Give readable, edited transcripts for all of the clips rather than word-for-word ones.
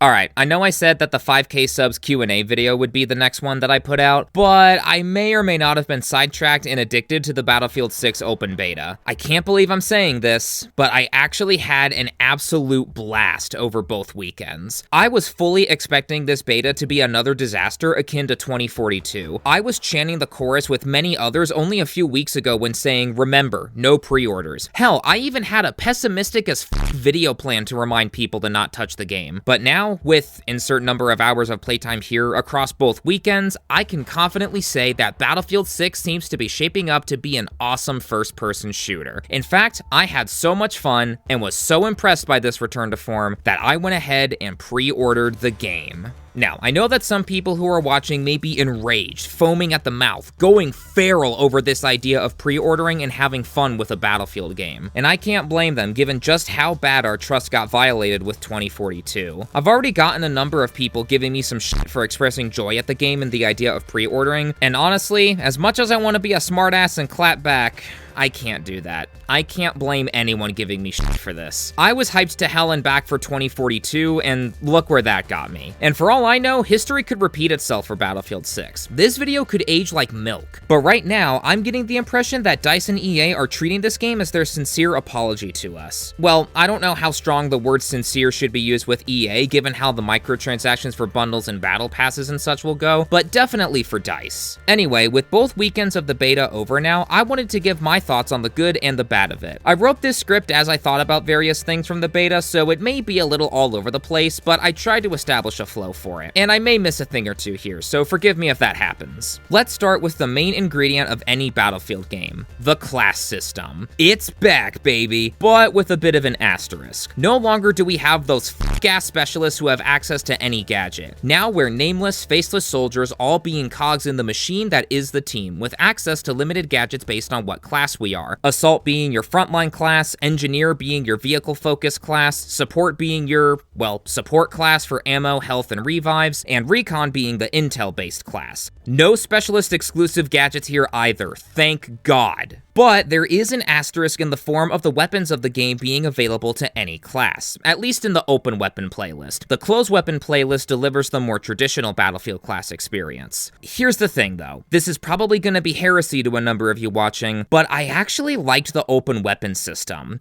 Alright, I know I said that the 5K subs Q&A video would be the next one that I put out, but I may or may not have been sidetracked and addicted to the Battlefield 6 open beta. I can't believe I'm saying this, but I actually had an absolute blast over both weekends. I was fully expecting this beta to be another disaster akin to 2042. I was chanting the chorus with many others only a few weeks ago when saying, remember, no pre-orders. Hell, I even had a pessimistic as video plan to remind people to not touch the game. But now, with insert number of hours of playtime here across both weekends, I can confidently say that Battlefield 6 seems to be shaping up to be an awesome first-person shooter. In fact, I had so much fun and was so impressed by this return to form that I went ahead and pre-ordered the game. Now, I know that some people who are watching may be enraged, foaming at the mouth, going feral over this idea of pre-ordering and having fun with a Battlefield game. And I can't blame them, given just how bad our trust got violated with 2042. I've already gotten a number of people giving me some shit for expressing joy at the game and the idea of pre-ordering, and honestly, as much as I want to be a smartass and clap back, I can't do that. I can't blame anyone giving me shit for this. I was hyped to hell and back for 2042, and look where that got me. And for all I know, history could repeat itself for Battlefield 6. This video could age like milk. But right now, I'm getting the impression that DICE and EA are treating this game as their sincere apology to us. Well, I don't know how strong the word sincere should be used with EA, given how the microtransactions for bundles and battle passes and such will go, but definitely for DICE. Anyway, with both weekends of the beta over now, I wanted to give my thoughts on the good and the bad of it. I wrote this script as I thought about various things from the beta, so it may be a little all over the place, but I tried to establish a flow for it. And I may miss a thing or two here, so forgive me if that happens. Let's start with the main ingredient of any Battlefield game, the class system. It's back, baby, but with a bit of an asterisk. No longer do we have those f***ass specialists who have access to any gadget. Now we're nameless, faceless soldiers all being cogs in the machine that is the team, with access to limited gadgets based on what class we are. Assault being your frontline class, engineer being your vehicle-focused class, support being your, well, support class for ammo, health, and revives, and recon being the intel-based class. No specialist exclusive gadgets here either, thank God. But there is an asterisk in the form of the weapons of the game being available to any class, at least in the open weapon playlist. The closed weapon playlist delivers the more traditional Battlefield class experience. Here's the thing though, this is probably going to be heresy to a number of you watching, but I actually liked the open weapon system.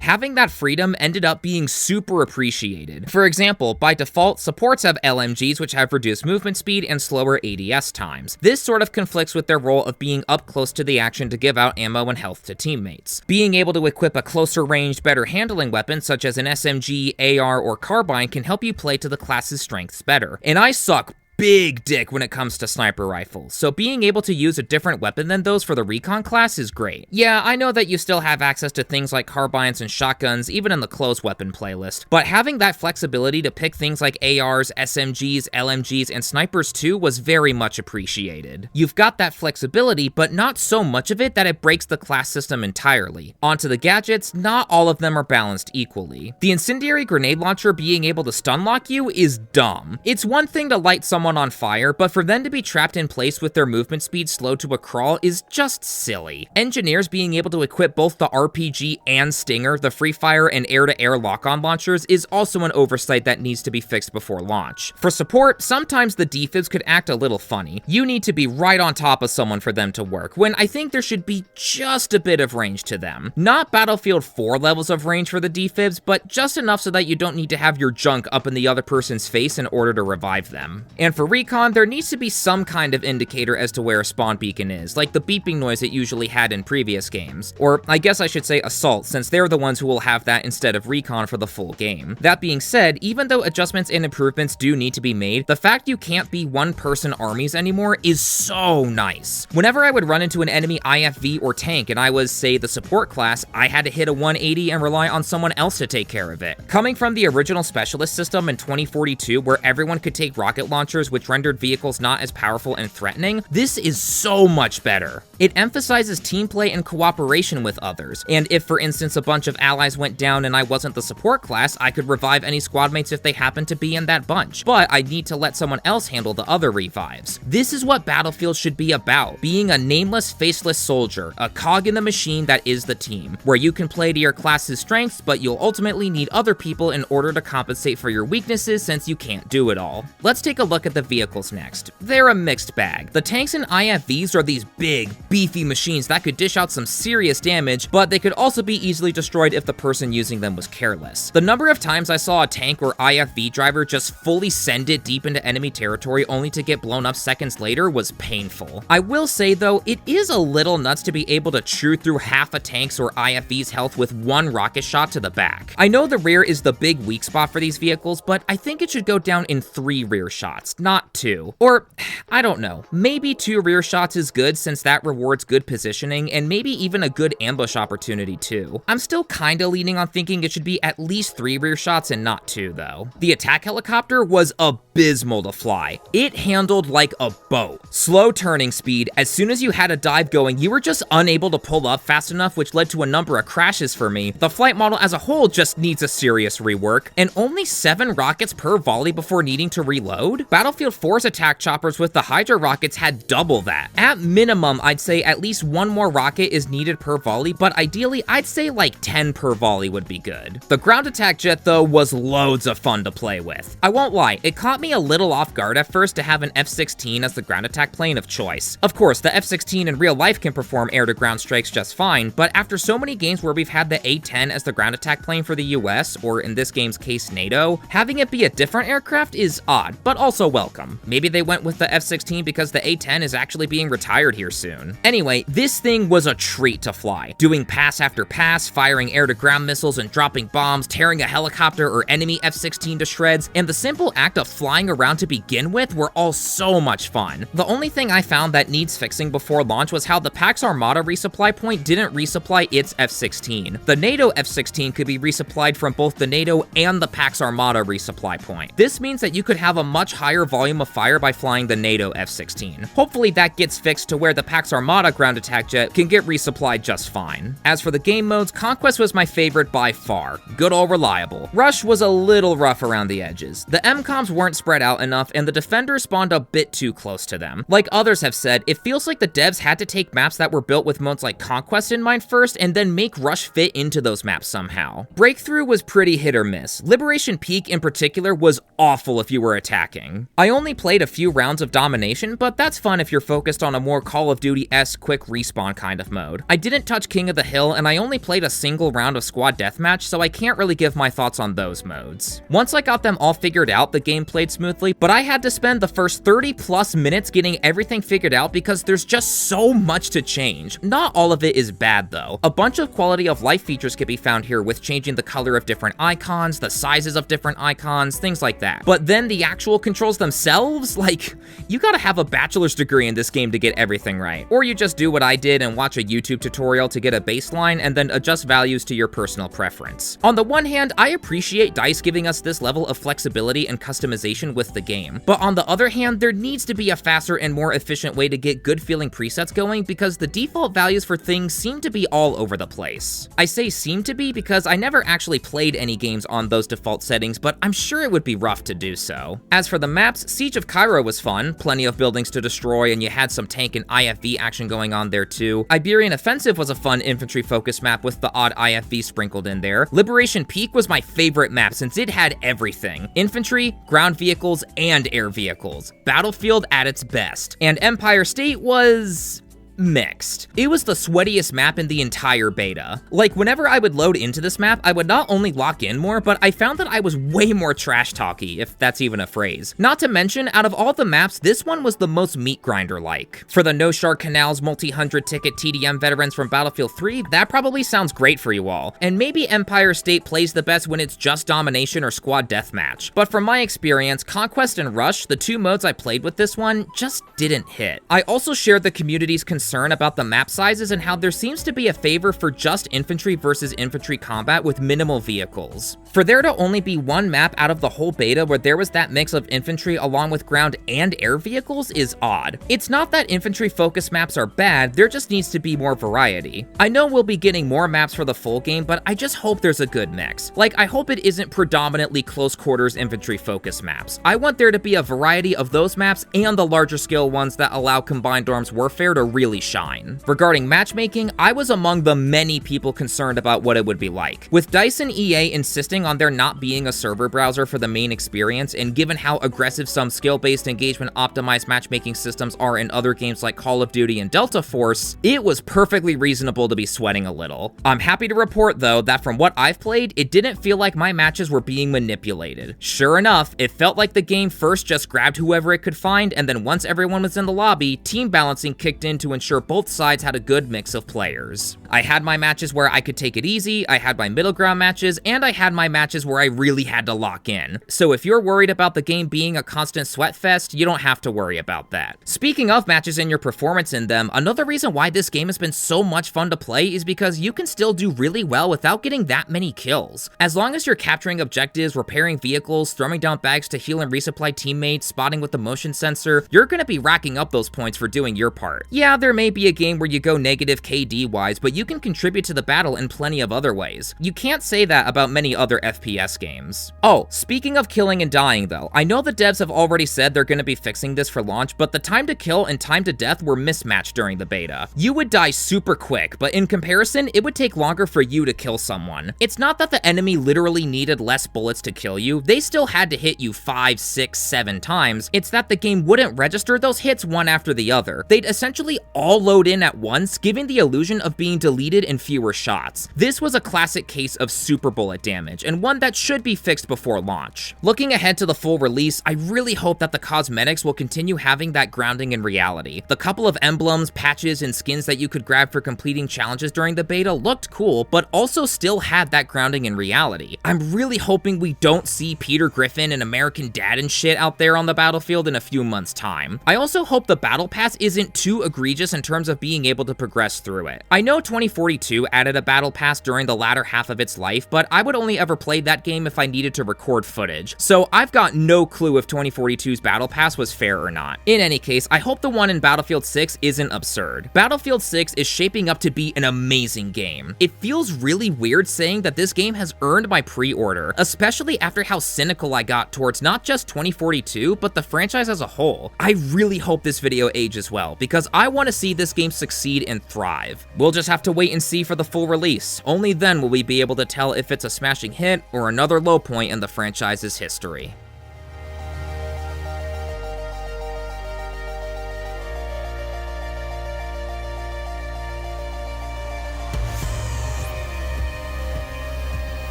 Having that freedom ended up being super appreciated. For example, by default, supports have LMGs which have reduced movement speed and slower ADS times. This sort of conflicts with their role of being up close to the action to give out ammo and health to teammates. Being able to equip a closer ranged, better handling weapon such as an SMG, AR, or carbine can help you play to the class's strengths better. And I suck big dick when it comes to sniper rifles, so being able to use a different weapon than those for the recon class is great. Yeah, I know that you still have access to things like carbines and shotguns even in the closed weapon playlist, but having that flexibility to pick things like ARs, SMGs, LMGs, and snipers too was very much appreciated. You've got that flexibility, but not so much of it that it breaks the class system entirely. Onto the gadgets, not all of them are balanced equally. The incendiary grenade launcher being able to stun lock you is dumb. It's one thing to light someone on fire, but for them to be trapped in place with their movement speed slowed to a crawl is just silly. Engineers being able to equip both the RPG and Stinger, the Free Fire and air-to-air lock-on launchers, is also an oversight that needs to be fixed before launch. For support, sometimes the defibs could act a little funny. You need to be right on top of someone for them to work, when I think there should be just a bit of range to them. Not Battlefield 4 levels of range for the defibs, but just enough so that you don't need to have your junk up in the other person's face in order to revive them. And for recon, there needs to be some kind of indicator as to where a spawn beacon is, like the beeping noise it usually had in previous games. Or I guess I should say assault, since they're the ones who will have that instead of recon for the full game. That being said, even though adjustments and improvements do need to be made, the fact you can't be one-person armies anymore is so nice. Whenever I would run into an enemy IFV or tank and I was, say, the support class, I had to hit a 180 and rely on someone else to take care of it. Coming from the original specialist system in 2042, where everyone could take rocket launchers features which rendered vehicles not as powerful and threatening, this is so much better. It emphasizes team play and cooperation with others, and if for instance a bunch of allies went down and I wasn't the support class, I could revive any squad mates if they happened to be in that bunch, but I'd need to let someone else handle the other revives. This is what Battlefield should be about, being a nameless, faceless soldier, a cog in the machine that is the team, where you can play to your class's strengths, but you'll ultimately need other people in order to compensate for your weaknesses since you can't do it all. Let's take a look at the vehicles next. They're a mixed bag. The tanks and IFVs are these big, beefy machines that could dish out some serious damage, but they could also be easily destroyed if the person using them was careless. The number of times I saw a tank or IFV driver just fully send it deep into enemy territory only to get blown up seconds later was painful. I will say though, it is a little nuts to be able to chew through half a tank's or IFV's health with one rocket shot to the back. I know the rear is the big weak spot for these vehicles, but I think it should go down in 3 rear shots, not 2. Or, I don't know, maybe 2 rear shots is good since that rewards good positioning and maybe even a good ambush opportunity too. I'm still kinda leaning on thinking it should be at least 3 rear shots and not 2 though. The attack helicopter was abysmal to fly. It handled like a boat. Slow turning speed, as soon as you had a dive going, you were just unable to pull up fast enough, which led to a number of crashes for me. The flight model as a whole just needs a serious rework, and only 7 rockets per volley before needing to reload? Battlefield 4's attack choppers with the Hydra rockets had double that. At minimum, I'd say at least 1 more rocket is needed per volley, but ideally, I'd say like 10 per volley would be good. The ground attack jet though was loads of fun to play with. I won't lie, it caught me a little off guard at first to have an F-16 as the ground attack plane of choice. Of course, the F-16 in real life can perform air-to-ground strikes just fine, but after so many games where we've had the A-10 as the ground attack plane for the US, or in this game's case NATO, having it be a different aircraft is odd, but also welcome. Maybe they went with the F-16 because the A-10 is actually being retired here soon. Anyway, this thing was a treat to fly. Doing pass after pass, firing air-to-ground missiles and dropping bombs, tearing a helicopter or enemy F-16 to shreds, and the simple act of flying around to begin with were all so much fun. The only thing I found that needs fixing before launch was how the Pax Armada resupply point didn't resupply its F-16. The NATO F-16 could be resupplied from both the NATO and the Pax Armada resupply point. This means that you could have a much higher volume of fire by flying the NATO F-16. Hopefully that gets fixed to where the Pax Armada ground attack jet can get resupplied just fine. As for the game modes, Conquest was my favorite by far. Good old reliable. Rush was a little rough around the edges. The MCOMs weren't spread out enough and the defenders spawned a bit too close to them. Like others have said, it feels like the devs had to take maps that were built with modes like Conquest in mind first and then make Rush fit into those maps somehow. Breakthrough was pretty hit or miss. Liberation Peak in particular was awful if you were attacking. I only played a few rounds of Domination, but that's fun if you're focused on a more Call of Duty-esque quick respawn kind of mode. I didn't touch King of the Hill and I only played a single round of Squad Deathmatch, so I can't really give my thoughts on those modes. Once I got them all figured out, the game played smoothly, but I had to spend the first 30 plus minutes getting everything figured out because there's just so much to change. Not all of it is bad though. A bunch of quality of life features can be found here with changing the color of different icons, the sizes of different icons, things like that. But then the actual controls themselves, like, you gotta have a bachelor's degree in this game to get everything right. Or you just do what I did and watch a YouTube tutorial to get a baseline and then adjust values to your personal preference. On the one hand, I appreciate DICE giving us this level of flexibility and customization with the game. But on the other hand, there needs to be a faster and more efficient way to get good feeling presets going because the default values for things seem to be all over the place. I say seem to be because I never actually played any games on those default settings, but I'm sure it would be rough to do so. As for the maps, Siege of Cairo was fun, plenty of buildings to destroy, and you had some tank and IFV action going on there too. Iberian Offensive was a fun infantry-focused map with the odd IFV sprinkled in there. Liberation Peak was my favorite map since it had everything. Infantry, ground vehicles, and air vehicles. Battlefield at its best. And Empire State was mixed. It was the sweatiest map in the entire beta. Like, whenever I would load into this map, I would not only lock in more, but I found that I was way more trash-talky, if that's even a phrase. Not to mention, out of all the maps, this one was the most meat grinder-like. For the No Shark Canals multi-hundred ticket TDM veterans from Battlefield 3, that probably sounds great for you all. And maybe Empire State plays the best when it's just Domination or Squad Deathmatch. But from my experience, Conquest and Rush, the 2 modes I played with this one, just didn't hit. I also shared the community's concern concern about the map sizes and how there seems to be a favor for just infantry versus infantry combat with minimal vehicles. For there to only be one map out of the whole beta where there was that mix of infantry along with ground and air vehicles is odd. It's not that infantry focus maps are bad, there just needs to be more variety. I know we'll be getting more maps for the full game, but I just hope there's a good mix. Like, I hope it isn't predominantly close quarters infantry focus maps. I want there to be a variety of those maps and the larger scale ones that allow combined arms warfare to really shine. Regarding matchmaking, I was among the many people concerned about what it would be like. With DICE and EA insisting on there not being a server browser for the main experience, and given how aggressive some skill-based engagement optimized matchmaking systems are in other games like Call of Duty and Delta Force, it was perfectly reasonable to be sweating a little. I'm happy to report though that from what I've played, it didn't feel like my matches were being manipulated. Sure enough, it felt like the game first just grabbed whoever it could find, and then once everyone was in the lobby, team balancing kicked in to ensure both sides had a good mix of players. I had my matches where I could take it easy, I had my middle ground matches, and I had my matches where I really had to lock in. So if you're worried about the game being a constant sweat fest, you don't have to worry about that. Speaking of matches and your performance in them, another reason why this game has been so much fun to play is because you can still do really well without getting that many kills. As long as you're capturing objectives, repairing vehicles, throwing down bags to heal and resupply teammates, spotting with the motion sensor, you're gonna be racking up those points for doing your part. Yeah, there may be a game where you go negative KD-wise, but you can contribute to the battle in plenty of other ways. You can't say that about many other FPS games. Oh, speaking of killing and dying though, I know the devs have already said they're gonna be fixing this for launch, but the time to kill and time to death were mismatched during the beta. You would die super quick, but in comparison, it would take longer for you to kill someone. It's not that the enemy literally needed less bullets to kill you, they still had to hit you 5, 6, 7 times, it's that the game wouldn't register those hits one after the other. They'd essentially all load in at once, giving the illusion of being deleted in fewer shots. This was a classic case of super bullet damage, and one that should be fixed before launch. Looking ahead to the full release, I really hope that the cosmetics will continue having that grounding in reality. The couple of emblems, patches, and skins that you could grab for completing challenges during the beta looked cool, but also still had that grounding in reality. I'm really hoping we don't see Peter Griffin and American Dad and shit out there on the battlefield in a few months' time. I also hope the battle pass isn't too egregious in terms of being able to progress through it. I know 2042 added a battle pass during the latter half of its life, but I would only ever play that game if I needed to record footage, so I've got no clue if 2042's battle pass was fair or not. In any case, I hope the one in Battlefield 6 isn't absurd. Battlefield 6 is shaping up to be an amazing game. It feels really weird saying that this game has earned my pre-order, especially after how cynical I got towards not just 2042, but the franchise as a whole. I really hope this video ages well, because I want to see this game succeed and thrive. We'll just have to wait and see for the full release. Only then will we be able to tell if it's a smashing hit or another low point in the franchise's history.